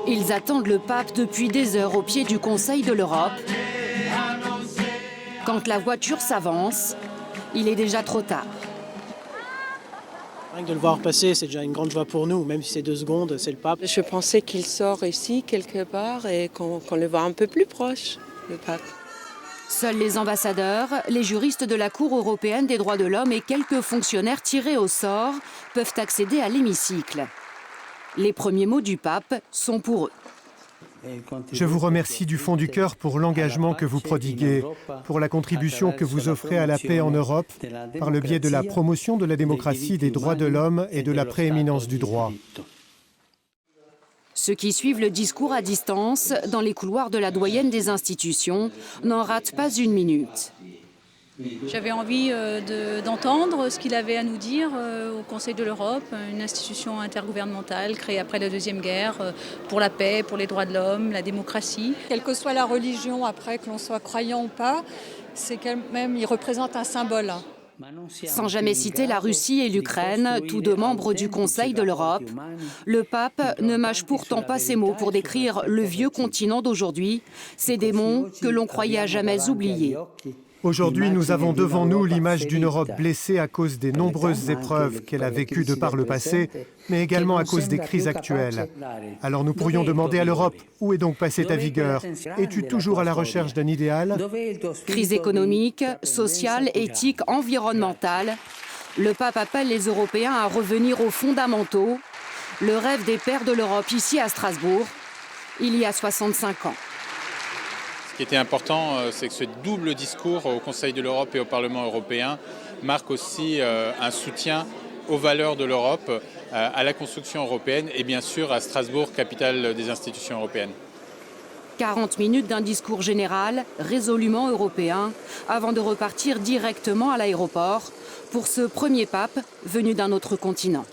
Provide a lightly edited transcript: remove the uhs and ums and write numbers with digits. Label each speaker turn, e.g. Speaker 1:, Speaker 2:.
Speaker 1: Ils attendent le pape depuis des heures au pied du Conseil de l'Europe. Quand la voiture s'avance, il est déjà trop tard.
Speaker 2: Rien que de le voir passer, c'est déjà une grande joie pour nous, même si c'est 2 secondes, c'est le pape.
Speaker 3: Je pensais qu'il sort ici quelque part et qu'on le voit un peu plus proche, le pape.
Speaker 1: Seuls les ambassadeurs, les juristes de la Cour européenne des droits de l'homme et quelques fonctionnaires tirés au sort peuvent accéder à l'hémicycle. Les premiers mots du pape sont pour eux.
Speaker 4: Je vous remercie du fond du cœur pour l'engagement que vous prodiguez, pour la contribution que vous offrez à la paix en Europe par le biais de la promotion de la démocratie, des droits de l'homme et de la prééminence du droit.
Speaker 1: Ceux qui suivent le discours à distance, dans les couloirs de la doyenne des institutions, n'en ratent pas une minute.
Speaker 5: J'avais envie d'entendre ce qu'il avait à nous dire au Conseil de l'Europe, une institution intergouvernementale créée après la Deuxième Guerre pour la paix, pour les droits de l'homme, la démocratie.
Speaker 6: Quelle que soit la religion, après que l'on soit croyant ou pas, c'est quand même, il représente un symbole.
Speaker 1: Sans jamais citer la Russie et l'Ukraine, tous deux membres du Conseil de l'Europe, le pape ne mâche pourtant pas ses mots pour décrire le vieux continent d'aujourd'hui, ces démons que l'on croyait à jamais oubliés.
Speaker 4: Aujourd'hui, nous avons devant nous l'image d'une Europe blessée à cause des nombreuses épreuves qu'elle a vécues de par le passé, mais également à cause des crises actuelles. Alors nous pourrions demander à l'Europe, où est donc passée ta vigueur? Es-tu toujours à la recherche d'un idéal?
Speaker 1: Crise économique, sociale, éthique, environnementale. Le pape appelle les Européens à revenir aux fondamentaux, le rêve des pères de l'Europe ici à Strasbourg, il y a 65 ans.
Speaker 7: Ce qui était important, c'est que ce double discours au Conseil de l'Europe et au Parlement européen marque aussi un soutien aux valeurs de l'Europe, à la construction européenne et bien sûr à Strasbourg, capitale des institutions européennes.
Speaker 1: 40 minutes d'un discours général, résolument européen, avant de repartir directement à l'aéroport pour ce premier pape venu d'un autre continent.